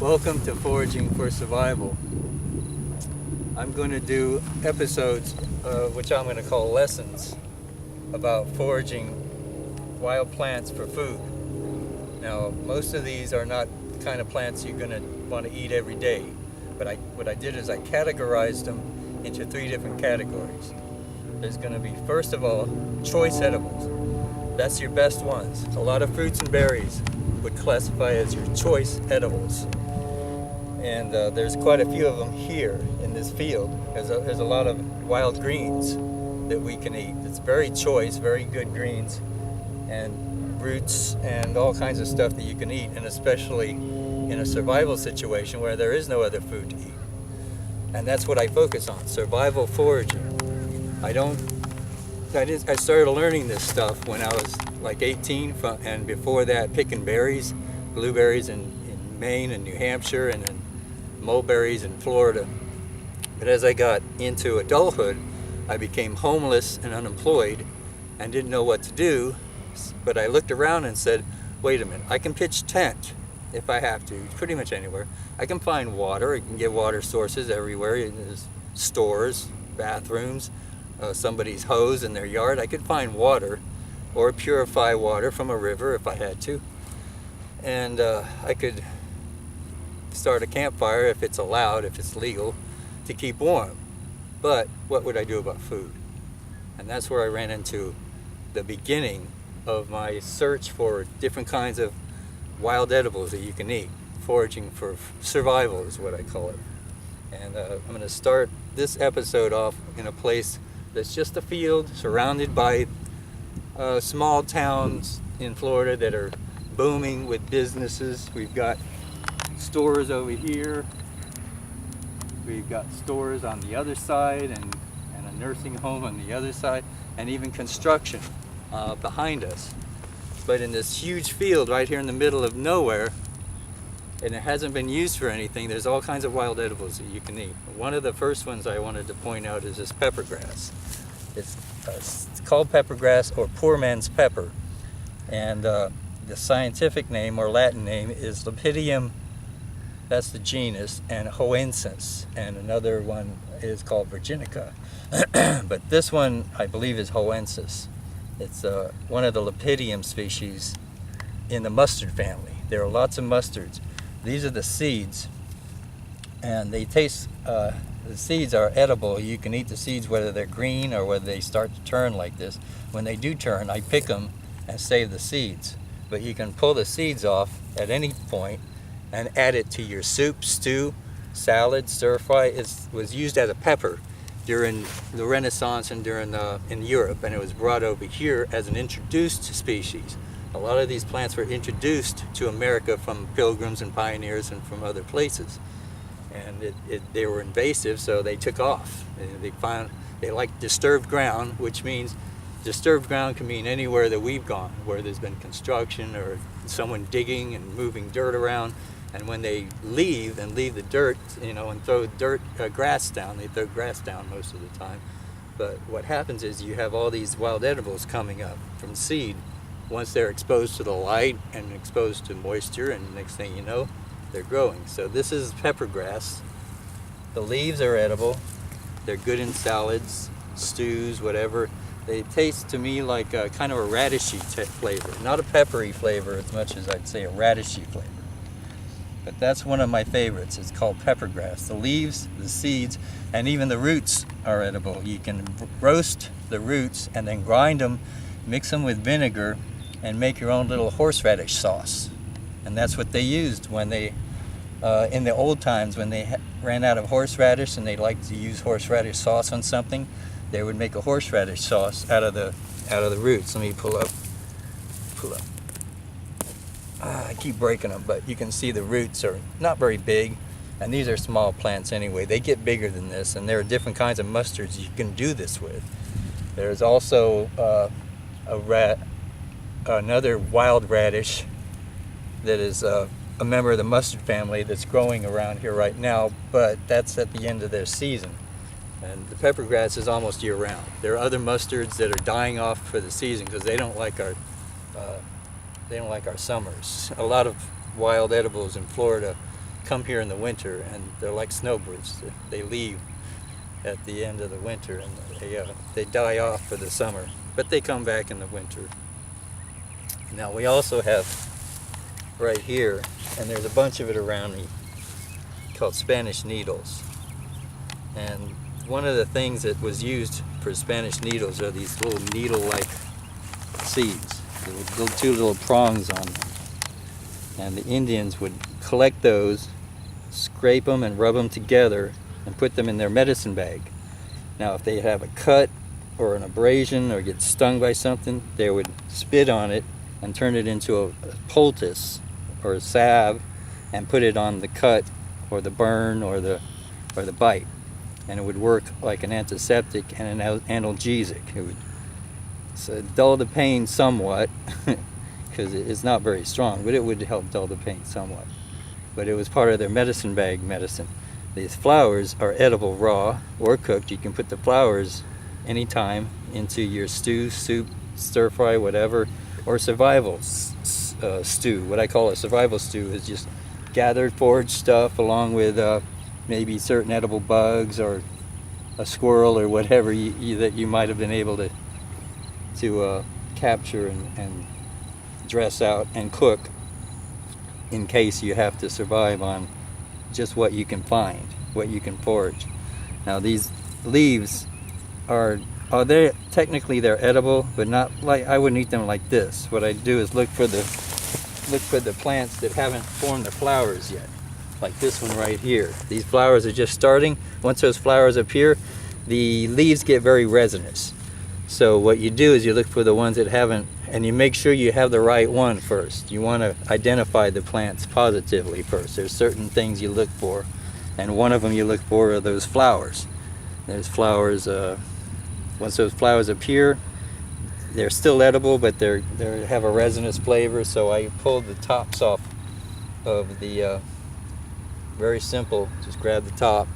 Welcome to Foraging for Survival. I'm going to do episodes, which I'm going to call lessons, about foraging wild plants for food. Now, most of these are not the kind of plants you're going to want to eat every day, but what I did is I categorized them into 3 different categories. There's going to be, first of all, choice edibles. That's your best ones. A lot of fruits and berries would classify as your choice edibles. And there's quite a few of them here in this field. There's a lot of wild greens that we can eat. It's very choice, very good greens, and roots and all kinds of stuff that you can eat, and especially in a survival situation where there is no other food to eat. And that's what I focus on, survival foraging. I started learning this stuff when I was like 18, and before that picking berries, blueberries in Maine and New Hampshire, and then mulberries in Florida. But as I got into adulthood, I became homeless and unemployed and didn't know what to do. But I looked around and said, wait a minute, I can pitch tent if I have to, pretty much anywhere. I can find water, I can get water sources everywhere. There's stores, bathrooms, somebody's hose in their yard. I could find water or purify water from a river if I had to. And I could start a campfire if it's allowed, if it's legal, to keep warm. But what would I do about food? And that's where I ran into the beginning of my search for different kinds of wild edibles that you can eat. Foraging for survival is what I call it. And I'm going to start this episode off in a place that's just a field surrounded by small towns in Florida that are booming with businesses. We've got stores over here, we've got stores on the other side, and a nursing home on the other side, and even construction behind us. But in this huge field right here in the middle of nowhere, and it hasn't been used for anything, there's all kinds of wild edibles that you can eat. One of the first ones I wanted to point out is this peppergrass. It's called peppergrass, or poor man's pepper, and the scientific name or Latin name is Lepidium. That's the genus, and Hoensis, and another one is called Virginica. But this one, I believe, is Hoensis. It's one of the Lepidium species in the mustard family. There are lots of mustards. These are the seeds, and they taste, the seeds are edible. You can eat the seeds whether they're green or whether they start to turn like this. When they do turn, I pick them and save the seeds. But you can pull the seeds off at any point and add it to your soup, stew, salad, stir fry. It was used as a pepper during the Renaissance and in Europe, and it was brought over here as an introduced species. A lot of these plants were introduced to America from pilgrims and pioneers and from other places, and they were invasive, so they took off. They like disturbed ground, which means disturbed ground can mean anywhere that we've gone, where there's been construction or someone digging and moving dirt around. And when they leave the dirt, and throw grass down, they throw grass down most of the time. But what happens is you have all these wild edibles coming up from seed once they're exposed to the light and exposed to moisture, and next thing you know, they're growing. So this is peppergrass. The leaves are edible. They're good in salads, stews, whatever. They taste to me like kind of a radishy flavor, not a peppery flavor as much as I'd say a radishy flavor. But that's one of my favorites. It's called peppergrass. The leaves, the seeds, and even the roots are edible. You can roast the roots and then grind them, mix them with vinegar, and make your own little horseradish sauce. And that's what they used when they, in the old times, when they ran out of horseradish and they liked to use horseradish sauce on something, they would make a horseradish sauce out of the roots. Let me pull up. I keep breaking them, but you can see the roots are not very big, and these are small plants anyway. They get bigger than this, and there are different kinds of mustards you can do this with. There's also another wild radish that is a member of the mustard family that's growing around here right now, but that's at the end of their season. And the peppergrass is almost year-round. There are other mustards that are dying off for the season because they don't like our summers. A lot of wild edibles in Florida come here in the winter, and they're like snowbirds. They leave at the end of the winter, and they die off for the summer, but they come back in the winter. Now we also have right here, and there's a bunch of it around me, called Spanish needles. And one of the things that was used for Spanish needles are these little needle-like seeds, little two little prongs on them. And the Indians would collect those, scrape them and rub them together, and put them in their medicine bag. Now if they have a cut or an abrasion or get stung by something, they would spit on it and turn it into a poultice or a salve and put it on the cut or the burn or the bite, and it would work like an antiseptic and an analgesic. It would dull the pain somewhat because it's not very strong, but it would help dull the pain somewhat. But it was part of their medicine bag medicine. These flowers are edible raw or cooked. You can put the flowers anytime into your stew, soup, stir fry, whatever, or survival stew. What I call a survival stew is just gathered forage stuff along with maybe certain edible bugs or a squirrel or whatever that you might have been able to capture and dress out and cook in case you have to survive on just what you can find, what you can forage. Now these leaves are technically they're edible, but not like, I wouldn't eat them like this. What I do is look for the plants that haven't formed the flowers yet, like this one right here. These flowers are just starting. Once those flowers appear, the leaves get very resinous. So what you do is you look for the ones that haven't, and you make sure you have the right one first. You want to identify the plants positively first. There's certain things you look for, and one of them you look for are those flowers. There's flowers, once those flowers appear, they're still edible, but they have a resinous flavor, so I pulled the tops off of the, very simple, just grab the top,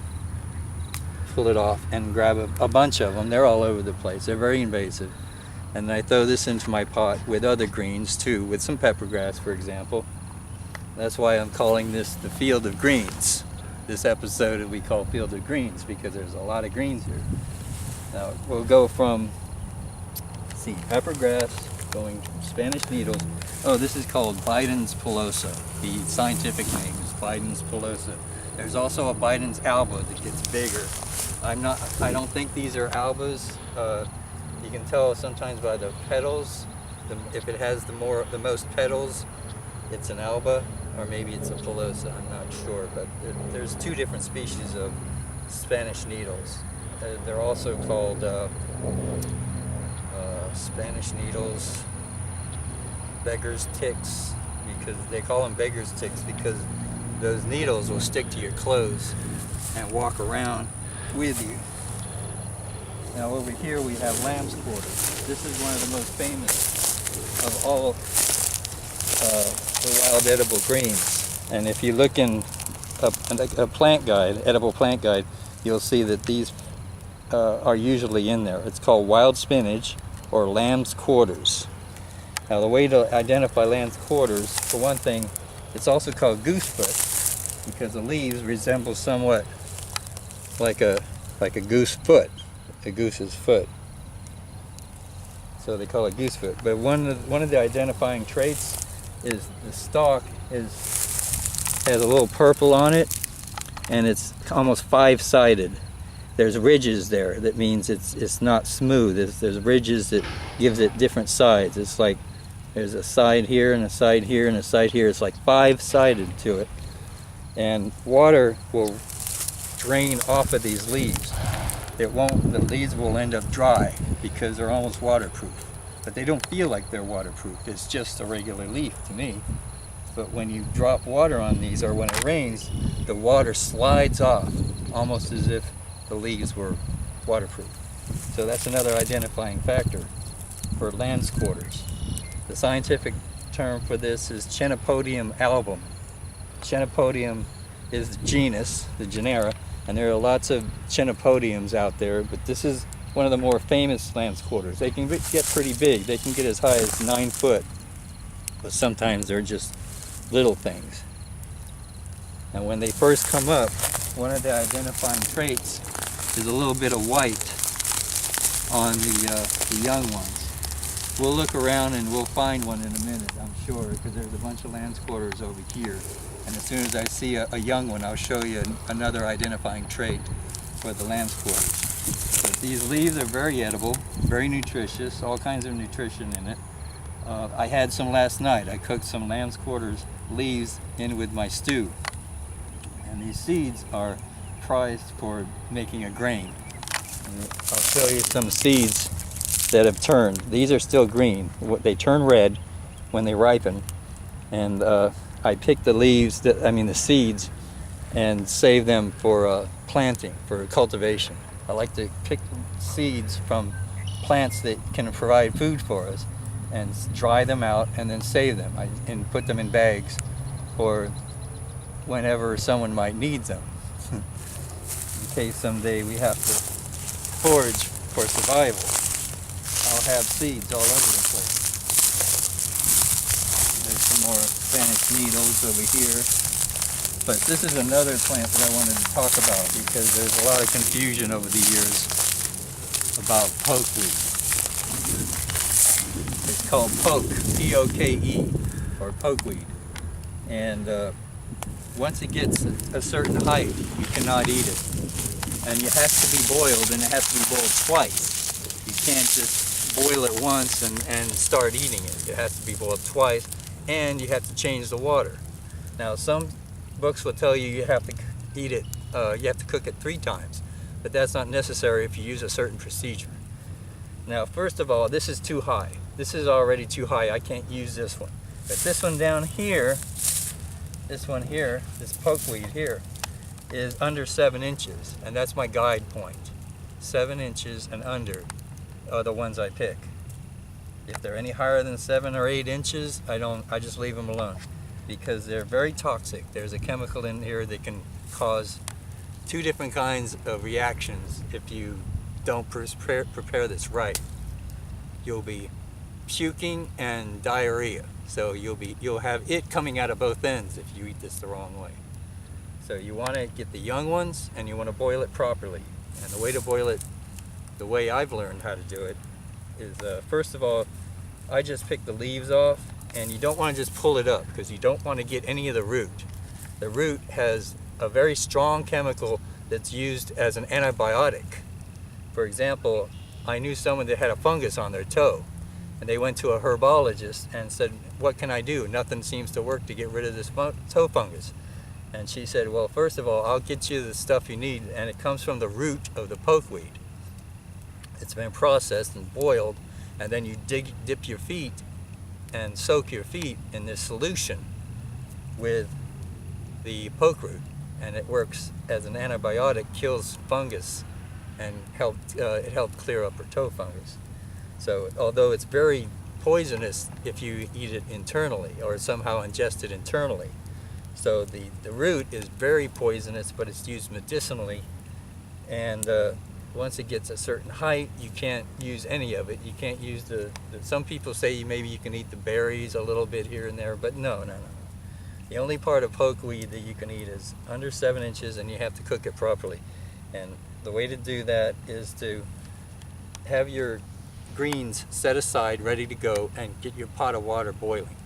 pull it off, and grab a bunch of them. They're all over the place. They're very invasive. And I throw this into my pot with other greens too, with some pepper grass, for example. That's why I'm calling this the Field of Greens. This episode we call Field of Greens because there's a lot of greens here. Now we'll go from, let's see, pepper grass, going Spanish needles. Oh, this is called Biden's pilosa. The scientific name is Biden's pilosa. There's also a Biden's alba that gets bigger. I don't think these are albas. You can tell sometimes by the petals. If it has the most petals, it's an alba, or maybe it's a pilosa. I'm not sure, but there's two different species of Spanish needles. They're also called Spanish needles, beggar's ticks, because they call them beggar's ticks because those needles will stick to your clothes and walk around with you. Now over here we have lamb's quarters. This is one of the most famous of all the wild edible greens. And if you look in a plant guide, edible plant guide, you'll see that these are usually in there. It's called wild spinach or lamb's quarters. Now the way to identify lamb's quarters, for one thing, it's also called goosefoot because the leaves resemble somewhat like a goose foot, a goose's foot. So they call it goosefoot. But one of the identifying traits is the stalk has a little purple on it, and it's almost five-sided. There's ridges there. That means it's not smooth. There's ridges that gives it different sides. It's like there's a side here and a side here and a side here. It's like five-sided to it. And water will drain off of these leaves. The leaves will end up dry because they're almost waterproof. But they don't feel like they're waterproof. It's just a regular leaf to me. But when you drop water on these, or when it rains, the water slides off, almost as if the leaves were waterproof. So that's another identifying factor for lamb's quarters. The scientific term for this is Chenopodium album. Chenopodium is the genus, the genera, and there are lots of Chenopodiums out there, but this is one of the more famous lamb's quarters. They can get pretty big. They can get as high as 9 foot, but sometimes they're just little things. And when they first come up, one of the identifying traits is a little bit of white on the young ones. We'll look around and we'll find one in a minute, I'm sure, because there's a bunch of lance quarters over here. And as soon as I see a young one, I'll show you another identifying trait for the lance quarters. But these leaves are very edible, very nutritious, all kinds of nutrition in it. I had some last night. I cooked some lamb's quarters leaves in with my stew. And these seeds are prized for making a grain. And I'll show you some seeds that have turned. These are still green. They turn red when they ripen. And I pick the leaves, the seeds, and save them for planting, for cultivation. I like to pick seeds from plants that can provide food for us and dry them out and then save them and put them in bags for whenever someone might need them. In case someday we have to forage for survival, I'll have seeds all over the place. There's some more Spanish needles over here. But this is another plant that I wanted to talk about because there's a lot of confusion over the years about pokeweed. It's called poke, P-O-K-E, or pokeweed. And once it gets a certain height, you cannot eat it. And it has to be boiled, and it has to be boiled twice. You can't just boil it once and start eating it. It has to be boiled twice, and you have to change the water. Now, some books will tell you you have to eat it, you have to cook it 3 times, but that's not necessary if you use a certain procedure. Now, first of all, this is too high. This is already too high. I can't use this one. But this one down here, this one here, this pokeweed here, is under 7 inches, and that's my guide point. 7 inches and under are the ones I pick. If they're any higher than 7 or 8 inches, I just leave them alone because they're very toxic. There's a chemical in here that can cause 2 different kinds of reactions if you don't prepare this right. You'll be puking and diarrhea. So you'll have it coming out of both ends if you eat this the wrong way. So you want to get the young ones and you want to boil it properly. And the way to boil it, the way I've learned how to do it, is first of all, I just pick the leaves off, and you don't want to just pull it up because you don't want to get any of the root. The root has a very strong chemical that's used as an antibiotic. For example, I knew someone that had a fungus on their toe, and they went to a herbologist and said, "What can I do? Nothing seems to work to get rid of this toe fungus." And she said, "Well, first of all, I'll get you the stuff you need, and it comes from the root of the pokeweed. It's been processed and boiled, and then you dip your feet and soak your feet in this solution with the poke root, and it works as an antibiotic, kills fungus, and it helped clear up her toe fungus. So although it's very poisonous if you eat it internally or somehow ingest it internally, so the root is very poisonous, but it's used medicinally, and once it gets a certain height, you can't use any of it. You can't use some people say maybe you can eat the berries a little bit here and there, but no. The only part of pokeweed that you can eat is under 7 inches, and you have to cook it properly. And the way to do that is to have your greens set aside, ready to go, and get your pot of water boiling.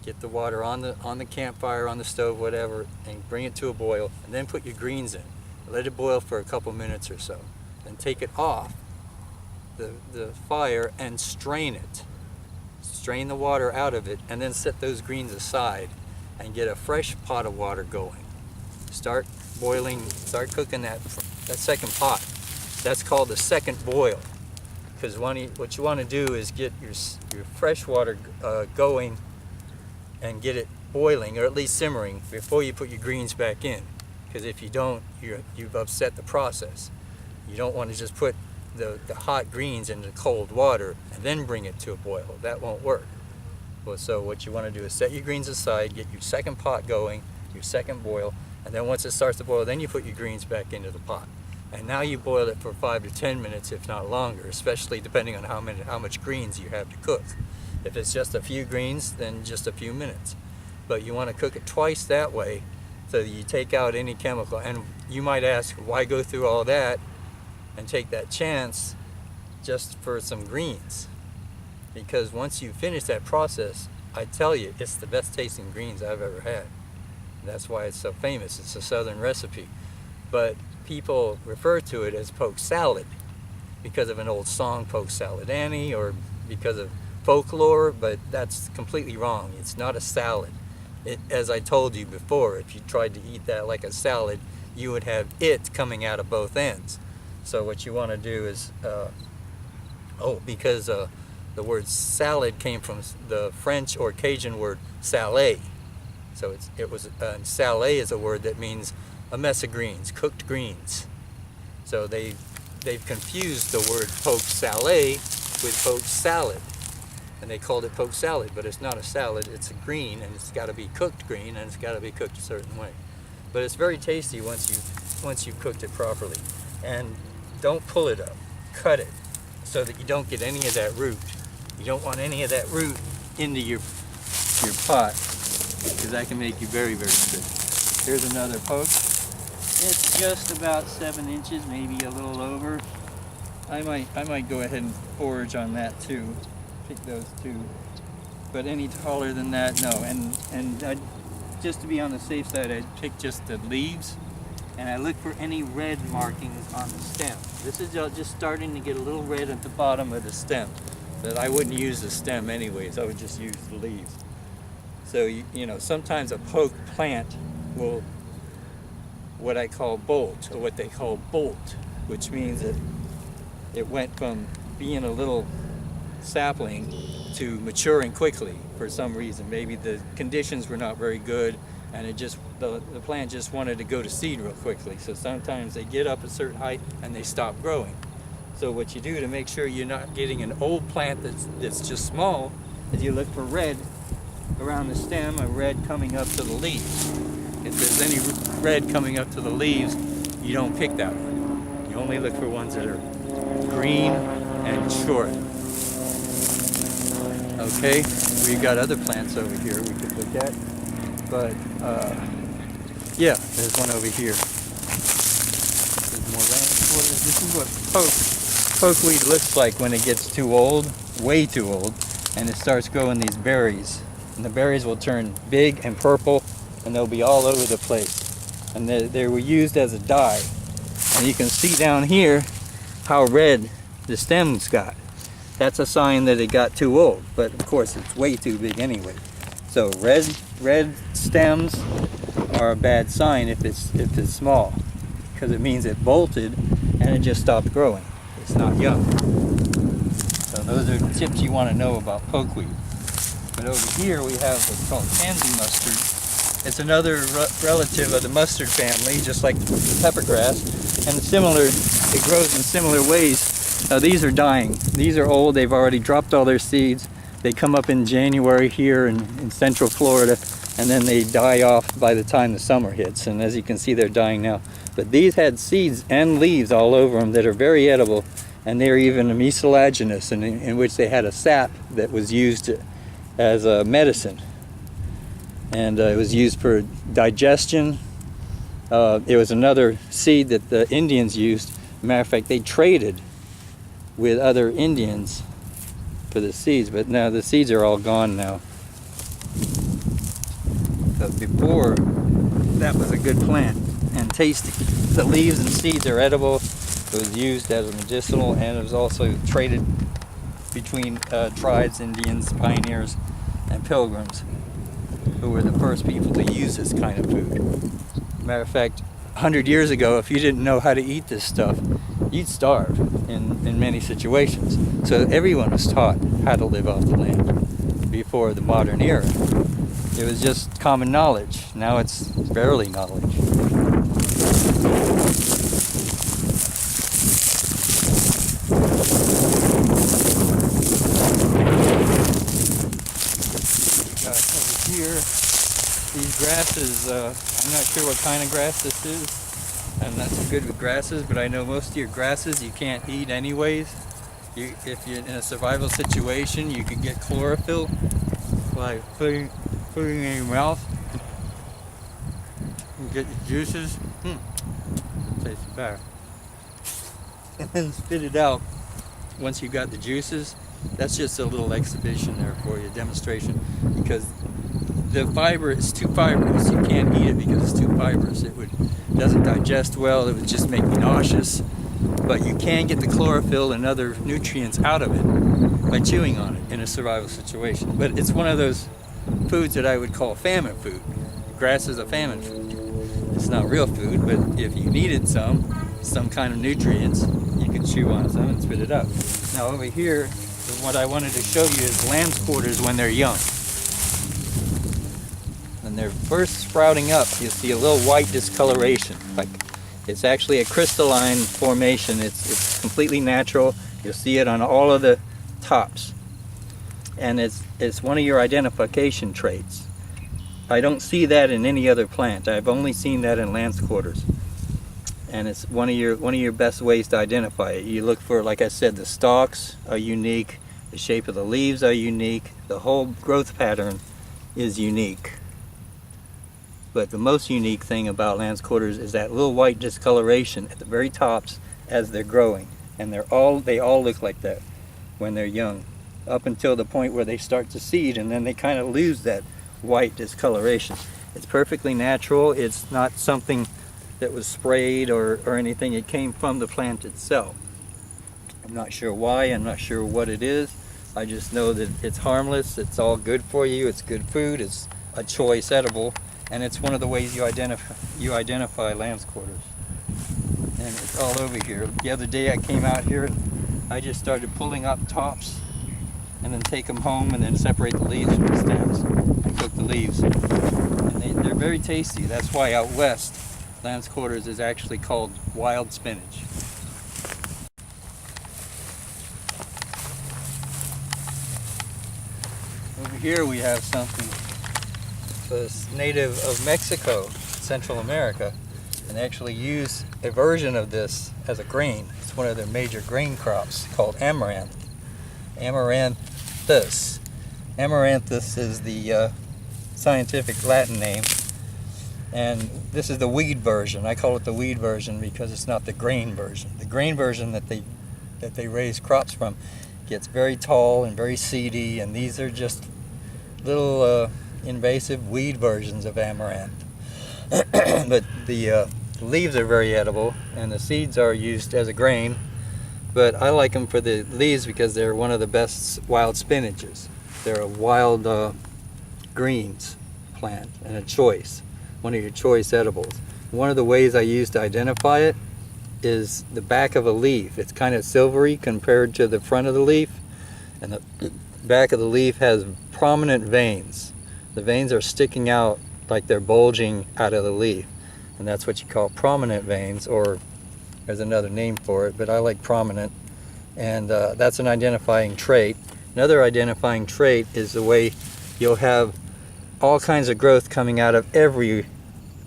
Get the water on the campfire, on the stove, whatever, and bring it to a boil, and then put your greens in. Let it boil for a couple minutes or so. Then take it off the fire and strain it. Strain the water out of it, and then set those greens aside and get a fresh pot of water going. Start boiling, start cooking that second pot. That's called the second boil. Because what you want to do is get your fresh water going and get it boiling, or at least simmering, before you put your greens back in. Because if you don't, you've upset the process. You don't want to just put the hot greens into cold water and then bring it to a boil. That won't work. Well, so what you want to do is set your greens aside, get your second pot going, your second boil, and then once it starts to boil, then you put your greens back into the pot. And now you boil it for 5 to 10 minutes, if not longer, especially depending on how much greens you have to cook. If it's just a few greens, then just a few minutes. But you want to cook it twice that way So you take out any chemical, and you might ask, why go through all that and take that chance just for some greens? Because once you finish that process, I tell you, it's the best tasting greens I've ever had. That's why it's so famous. It's a southern recipe. But people refer to it as poke salad because of an old song, Poke Salad Annie, or because of folklore, but that's completely wrong. It's not a salad. As I told you before, if you tried to eat that like a salad, you would have it coming out of both ends. So what you want to do is, because the word salad came from the French or Cajun word salé. So salé is a word that means a mess of greens, cooked greens. So they've confused the word poke salé with poke salad. And they called it poke salad, but it's not a salad, it's a green, and it's got to be cooked green, and it's got to be cooked a certain way. But it's very tasty once you've cooked it properly. And don't pull it up, cut it, so that you don't get any of that root. You don't want any of that root into your pot, because that can make you very, very sick. Here's another poke. It's just about 7 inches, maybe a little over. I might go ahead and forage on that too. Pick those two, but any taller than that, no. And just to be on the safe side, I'd pick just the leaves, and I look for any red markings on the stem. This is just starting to get a little red at the bottom of the stem, but I wouldn't use the stem anyways. I would just use the leaves. So you know, sometimes a poke plant will what I call bolt, or what they call bolt, which means that it went from being a little sapling to maturing quickly for some reason. Maybe the conditions were not very good, and the plant just wanted to go to seed real quickly. So sometimes they get up a certain height and they stop growing. So what you do to make sure you're not getting an old plant that's just small is you look for red around the stem, or red coming up to the leaves. If there's any red coming up to the leaves, you don't pick that one. You only look for ones that are green and short. Okay, we've got other plants over here we could look at, but yeah, there's one over here. There's more land. This is what pokeweed looks like when it gets too old, way too old, and it starts growing these berries. And the berries will turn big and purple, and they'll be all over the place. And they were used as a dye. And you can see down here how red the stems got. That's a sign that it got too old, but of course it's way too big anyway. So red stems are a bad sign if it's small, because it means it bolted and it just stopped growing. It's not young. So those are the tips you want to know about pokeweed. But over here we have what's called pansy mustard. It's another relative of the mustard family, just like peppergrass, and it grows in similar ways. Now these are dying. These are old. They've already dropped all their seeds. They come up in January here in central Florida, and then they die off by the time the summer hits. And as you can see, they're dying now. But these had seeds and leaves all over them that are very edible, and they're even mucilaginous, in which they had a sap that was used as a medicine. And it was used for digestion. It was another seed that the Indians used. Matter of fact, they traded with other Indians for the seeds, but now the seeds are all gone now. But before, that was a good plant and tasty. The leaves and seeds are edible. It was used as a medicinal, and it was also traded between tribes, Indians, pioneers, and pilgrims, who were the first people to use this kind of food. Matter of fact, 100 years ago, if you didn't know how to eat this stuff, you'd starve in many situations. So everyone was taught how to live off the land before the modern era. It was just common knowledge. Now it's barely knowledge. Over here, these grasses, I'm not sure what kind of grass this is. I'm not so good with grasses, but I know most of your grasses you can't eat anyways. If you're in a survival situation, you can get chlorophyll by putting it in your mouth. and get the juices. Tastes better. And then spit it out once you've got the juices. That's just a little exhibition there for you, demonstration, because the fiber is too fibrous. You can't eat it because it's too fibrous. Doesn't digest well. It would just make me nauseous. But you can get the chlorophyll and other nutrients out of it by chewing on it in a survival situation. But it's one of those foods that I would call famine food. Grass is a famine food. It's not real food, but if you needed some kind of nutrients, you could chew on some and spit it up. Now over here, what I wanted to show you is lamb's quarters when they're young. When they're first sprouting up, you'll see a little white discoloration. Like it's actually a crystalline formation. It's completely natural. You'll see it on all of the tops. And it's one of your identification traits. I don't see that in any other plant. I've only seen that in lamb's quarters. And it's one of your best ways to identify it. You look for, like I said, the stalks are unique, the shape of the leaves are unique, the whole growth pattern is unique. But the most unique thing about lamb's quarters is that little white discoloration at the very tops as they're growing. And they all look like that when they're young, up until the point where they start to seed, and then they kind of lose that white discoloration. It's perfectly natural. It's not something that was sprayed or anything. It came from the plant itself. I'm not sure why, I'm not sure what it is. I just know that it's harmless, it's all good for you, it's good food, it's a choice edible, and it's one of the ways you identify lamb's quarters. And it's all over here. The other day I came out here and I just started pulling up tops and then take them home and then separate the leaves from the stems and cook the leaves. And they're very tasty. That's why out west, lamb's quarters is actually called wild spinach. Over here we have something that's native of Mexico, Central America, and they actually use a version of this as a grain. It's one of their major grain crops called amaranth. Amaranthus. Amaranthus is the scientific Latin name. And this is the weed version. I call it the weed version because it's not the grain version. The grain version that they raise crops from gets very tall and very seedy, and these are just little invasive weed versions of amaranth. But the leaves are very edible, and the seeds are used as a grain. But I like them for the leaves because they're one of the best wild spinaches. They're a wild greens plant and a choice. One of your choice edibles. One of the ways I use to identify it is the back of a leaf. It's kind of silvery compared to the front of the leaf, and the back of the leaf has prominent veins. The veins are sticking out like they're bulging out of the leaf, and that's what you call prominent veins, or there's another name for it, but I like prominent, and that's an identifying trait. Another identifying trait is the way you'll have all kinds of growth coming out of every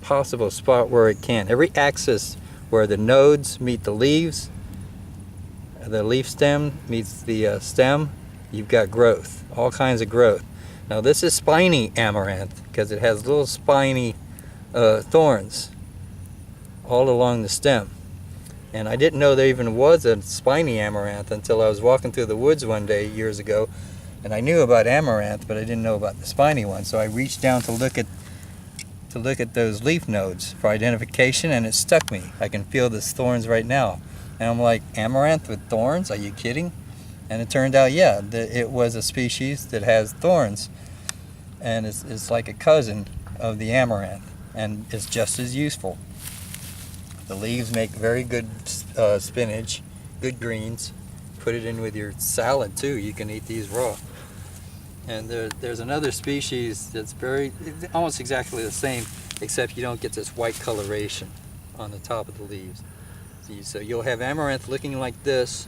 possible spot where it can. Every axis where the nodes meet the leaves, the leaf stem meets the stem, you've got growth, all kinds of growth. Now this is spiny amaranth because it has little spiny thorns all along the stem. And I didn't know there even was a spiny amaranth until I was walking through the woods one day years ago. And I knew about amaranth, but I didn't know about the spiny one. So I reached down to look at those leaf nodes for identification, and it stuck me. I can feel the thorns right now. And I'm like, amaranth with thorns? Are you kidding? And it turned out, yeah, it was a species that has thorns. And it's like a cousin of the amaranth, and it's just as useful. The leaves make very good spinach, good greens. Put it in with your salad too. You can eat these raw. And there's another species that's almost exactly the same, except you don't get this white coloration on the top of the leaves. So you'll have amaranth looking like this,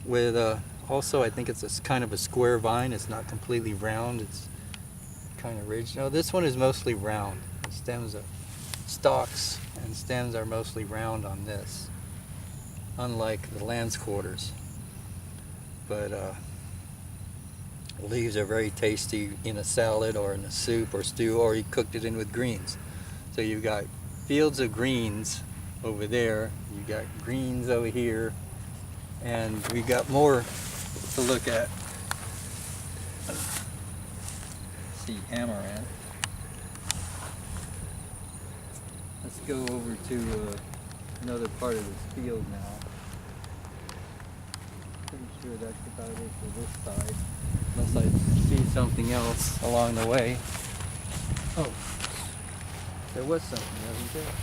with also I think it's a kind of a square vine. It's not completely round. It's kind of ridged. No, this one is mostly round. The stems are stalks and stems are mostly round on this, unlike the lamb's quarters. But leaves are very tasty in a salad or in a soup or stew, or you cooked it in with greens. So you've got fields of greens over there, you got greens over here, and we got more to look at. See amaranth. Let's go over to another part of this field now. Pretty sure that's about it for this side, unless I see something else along the way. Oh, there was something over there.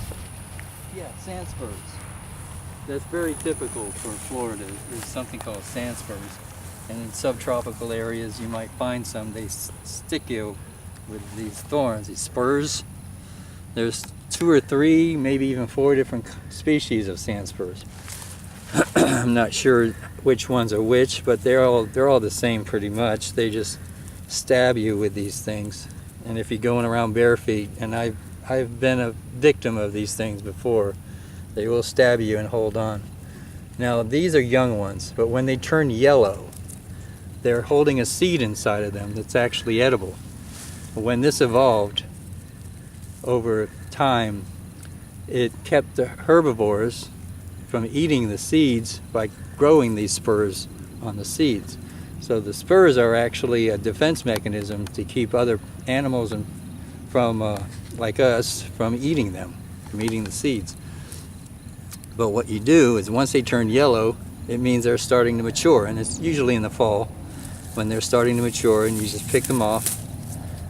Yeah, sand spurs. That's very typical for Florida. There's something called sand spurs. And in subtropical areas you might find some. They stick you with these thorns, these spurs. There's 2 or 3, maybe even 4 different species of sand spurs. I'm not sure which ones are which, but they're all the same pretty much. They just stab you with these things. And if you're going around bare feet, and I've been a victim of these things before, they will stab you and hold on. Now these are young ones, but when they turn yellow, they're holding a seed inside of them that's actually edible. When this evolved over time, it kept the herbivores from eating the seeds by growing these spurs on the seeds. So the spurs are actually a defense mechanism to keep other animals from, like us, from eating them, from eating the seeds. But what you do is once they turn yellow, it means they're starting to mature, and it's usually in the fall when they're starting to mature, and you just pick them off.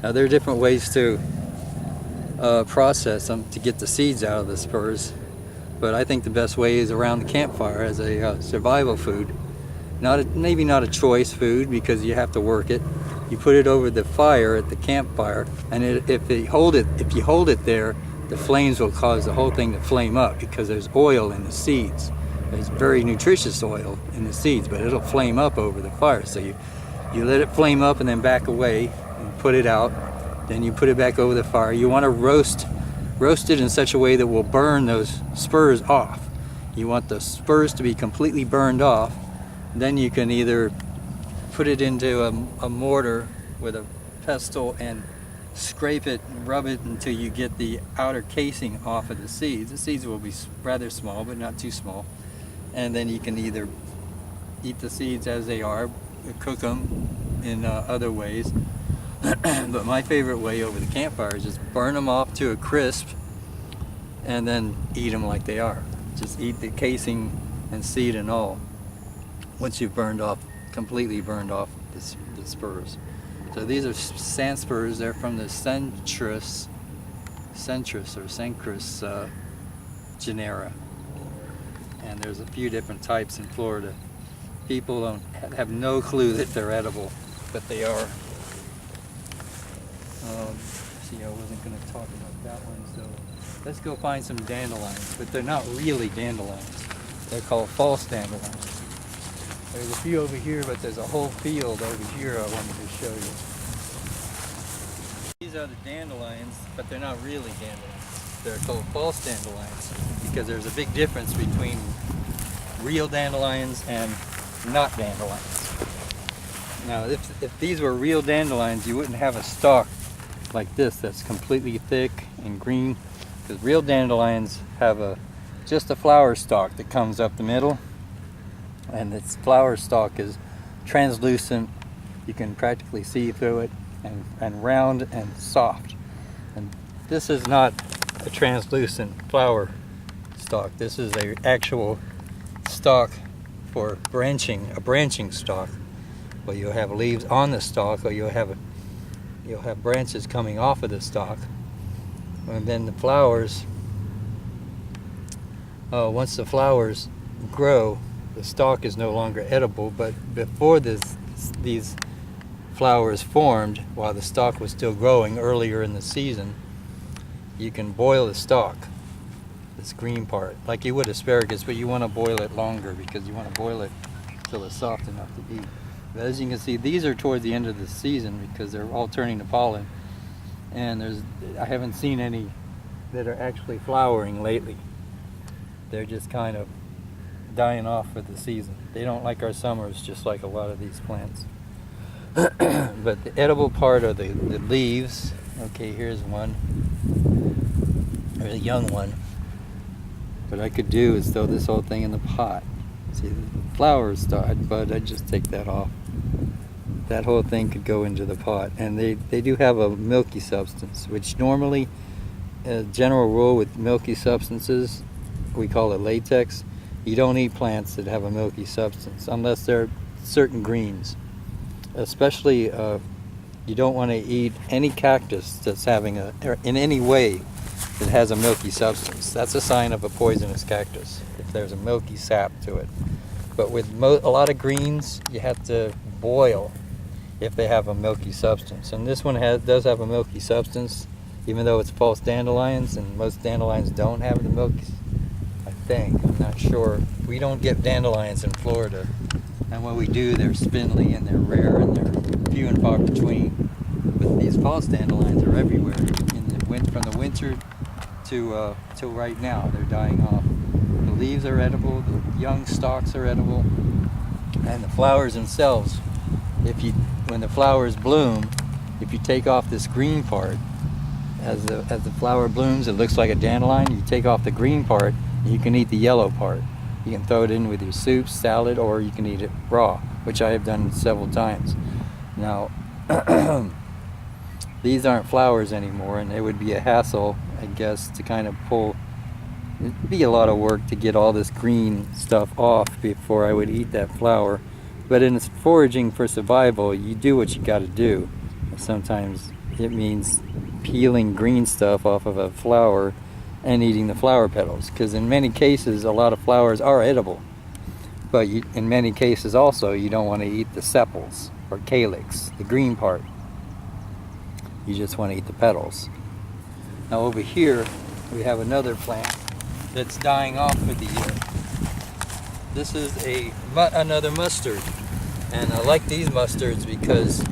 Now there are different ways to process them to get the seeds out of the spurs, but I think the best way is around the campfire as a survival food. Maybe not a choice food because you have to work it. You put it over the fire at the campfire, and if you hold it there, the flames will cause the whole thing to flame up because there's oil in the seeds. There's very nutritious oil in the seeds, but it'll flame up over the fire. So you let it flame up and then back away and put it out. Then you put it back over the fire. You want to roast it in such a way that will burn those spurs off. You want the spurs to be completely burned off. Then you can either put it into a mortar with a pestle and scrape it and rub it until you get the outer casing off of the seeds. The seeds will be rather small, but not too small. And then you can either eat the seeds as they are, cook them in other ways. But my favorite way over the campfire is just burn them off to a crisp and then eat them like they are. Just eat the casing and seed and all once you've completely burned off the spurs. So these are sand spurs. They're from the centris genera, and there's a few different types in Florida. People have no clue that they're edible, but they are. See, I wasn't going to talk about that one, so let's go find some dandelions, but they're not really dandelions. They're called false dandelions. There's a few over here, but there's a whole field over here I wanted to show you. These are the dandelions, but they're not really dandelions. They're called false dandelions because there's a big difference between real dandelions and not dandelions. Now, if these were real dandelions, you wouldn't have a stalk like this that's completely thick and green, because real dandelions have just a flower stalk that comes up the middle, and its flower stalk is translucent. You can practically see through it, and round and soft. And this is not a translucent flower stalk. This is an actual stalk for branching, a branching stalk, where you'll have leaves on the stalk, or you'll have branches coming off of the stalk. And then the flowers, once the flowers grow, the stalk is no longer edible, but before these flowers formed, while the stalk was still growing earlier in the season, you can boil the stalk, this green part, like you would asparagus, but you want to boil it longer because you want to boil it until it's soft enough to eat. But as you can see, these are toward the end of the season because they're all turning to pollen, and I haven't seen any that are actually flowering lately. They're just kind of dying off for the season. They don't like our summers, just like a lot of these plants. But the edible part are the leaves. Okay, here's one. or a young one. What I could do is throw this whole thing in the pot. See, the flowers start, but I just take that off. That whole thing could go into the pot, and they do have a milky substance, which normally, as a general rule with milky substances, we call it latex. You don't eat plants that have a milky substance unless they're certain greens. Especially, you don't want to eat any cactus that's having or in any way that has a milky substance. That's a sign of a poisonous cactus, if there's a milky sap to it. But with a lot of greens, you have to boil if they have a milky substance. And this one does have a milky substance, even though it's false dandelions, and most dandelions don't have the milky, I think. I'm not sure. We don't get dandelions in Florida. And when we do, they're spindly and they're rare and they're few and far between. But these false dandelions are everywhere. From the winter to right now, they're dying off. The leaves are edible, the young stalks are edible, and the flowers themselves. When the flowers bloom, if you take off this green part, as the flower blooms, it looks like a dandelion. You take off the green part, and you can eat the yellow part. You can throw it in with your soup, salad, or you can eat it raw, which I have done several times. Now, these aren't flowers anymore, and it would be a hassle, I guess, to kind of pull. It'd be a lot of work to get all this green stuff off before I would eat that flower. But in foraging for survival, you do what you got to do. Sometimes it means peeling green stuff off of a flower and eating the flower petals, because in many cases, a lot of flowers are edible. But in many cases also, you don't want to eat the sepals or calyx, the green part. You just want to eat the petals. Now over here, we have another plant that's dying off for the year. This is another mustard, and I like these mustards because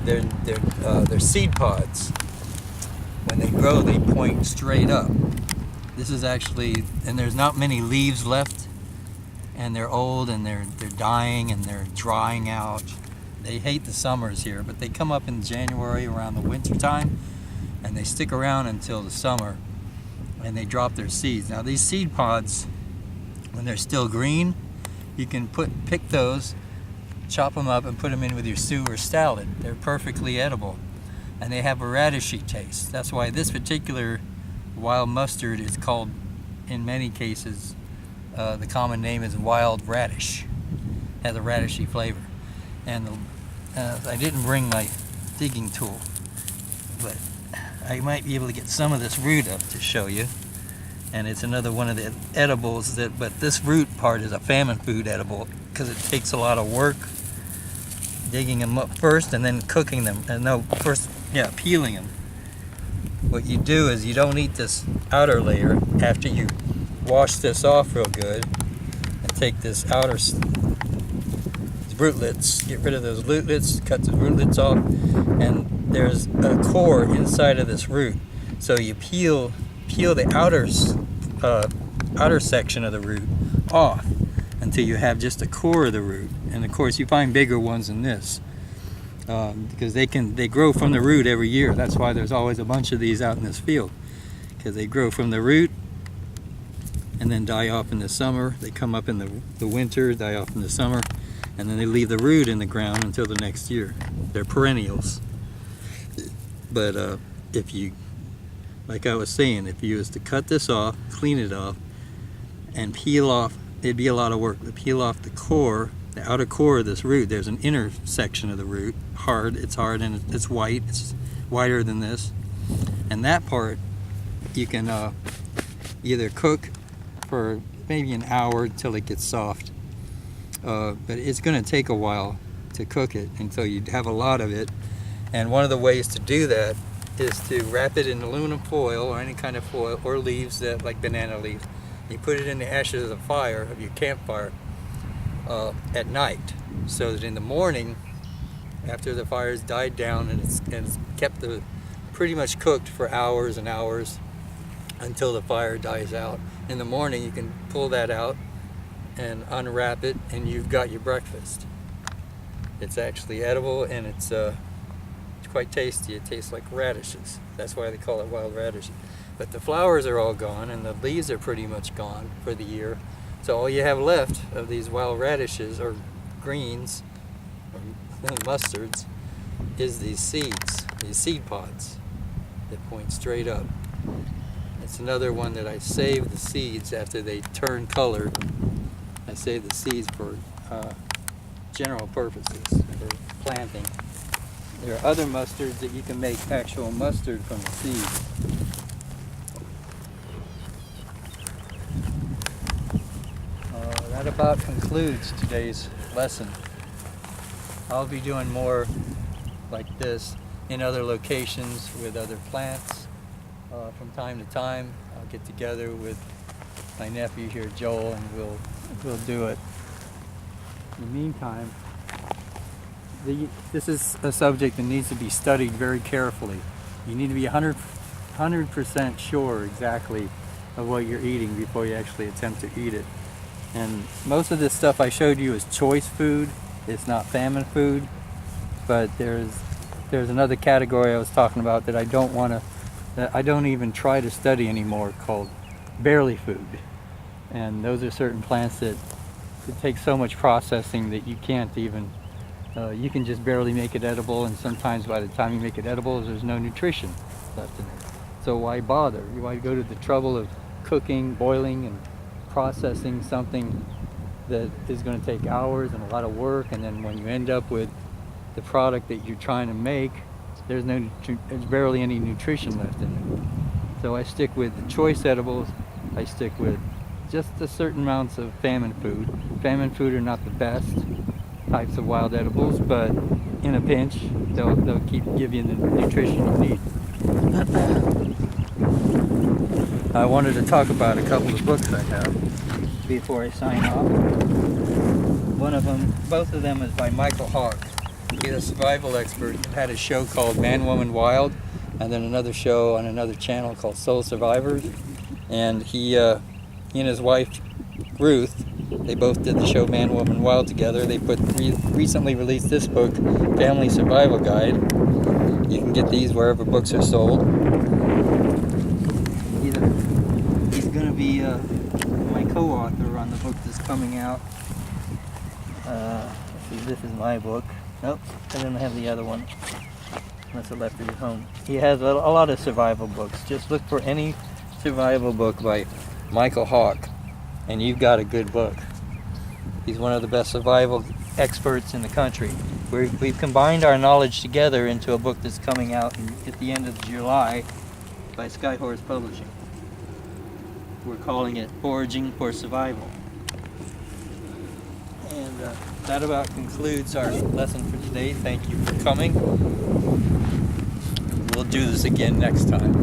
they're seed pods. When they grow, they point straight up. This is actually, and there's not many leaves left, and they're old and they're dying and they're drying out. They hate the summers here, but they come up in January around the winter time, and they stick around until the summer, and they drop their seeds. Now these seed pods, when they're still green, you can pick those, chop them up, and put them in with your stew or salad. They're perfectly edible, and they have a radishy taste. That's why this particular wild mustard is called, in many cases, the common name is wild radish. It has a radishy flavor. And I didn't bring my digging tool, but I might be able to get some of this root up to show you. And it's another one of the edibles but this root part is a famine food edible because it takes a lot of work digging them up first and then cooking them. Peeling them. What you do is you don't eat this outer layer after you wash this off real good, and take this outer rootlets, get rid of those rootlets, cut the rootlets off, and there's a core inside of this root. So you peel the outer section of the root off until you have just the core of the root. And of course you find bigger ones than this, because they grow from the root every year. That's why there's always a bunch of these out in this field, because they grow from the root and then die off in the summer. They come up in the winter, die off in the summer, and then they leave the root in the ground until the next year. They're perennials. But if you, like I was saying, if you was to cut this off, clean it off, and peel off, it'd be a lot of work to peel off the core, the outer core of this root. There's an inner section of the root, it's hard and it's white, it's whiter than this. And that part you can either cook for maybe an hour until it gets soft. But it's going to take a while to cook it until you have a lot of it. And one of the ways to do that is to wrap it in aluminum foil or any kind of foil, or leaves like banana leaves. You put it in the ashes of your campfire at night, so that in the morning, after the fire's died down and it's kept pretty much cooked for hours and hours until the fire dies out, in the morning you can pull that out and unwrap it, and you've got your breakfast. It's actually edible, and it's quite tasty. It tastes like radishes. That's why they call it wild radish. But the flowers are all gone and the leaves are pretty much gone for the year. So all you have left of these wild radishes or greens or mustards is these seeds, these seed pods that point straight up. It's another one that I save the seeds after they turn color. I save the seeds for general purposes, for planting. There are other mustards that you can make actual mustard from the seeds. That about concludes today's lesson. I'll be doing more like this in other locations with other plants. From time to time, I'll get together with my nephew here, Joel, and we'll do it. In the meantime, this is a subject that needs to be studied very carefully. You need to be 100% sure exactly of what you're eating before you actually attempt to eat it. And most of this stuff I showed you is choice food. It's not famine food. But there's another category I was talking about that I don't even try to study anymore, called barely food. And those are certain plants that it takes so much processing that you can't even, you can just barely make it edible, and sometimes by the time you make it edible, there's no nutrition left in it. So why bother? Why go to the trouble of cooking, boiling, and processing something that is going to take hours and a lot of work, and then when you end up with the product that you're trying to make, there's barely any nutrition left in it. So I stick with the choice edibles. I stick with just a certain amounts of famine food. Famine food are not the best types of wild edibles, but in a pinch, they'll give you the nutrition you need. I wanted to talk about a couple of books I have before I sign off. Both of them is by Michael Hawk. He's a survival expert. He had a show called Man, Woman, Wild, and then another show on another channel called Soul Survivors. And he and his wife, Ruth, they both did the show Man, Woman, Wild together. They recently released this book, Family Survival Guide. You can get these wherever books are sold. He's going to be my co-author on the book that's coming out. Let's see, this is my book. Nope, I don't have the other one, unless I left it at home. He has a lot of survival books. Just look for any survival book by Michael Hawk, and you've got a good book. He's one of the best survival experts in the country. We've combined our knowledge together into a book that's coming out at the end of July by Skyhorse Publishing. We're calling it Foraging for Survival. And that about concludes our lesson for today. Thank you for coming. We'll do this again next time.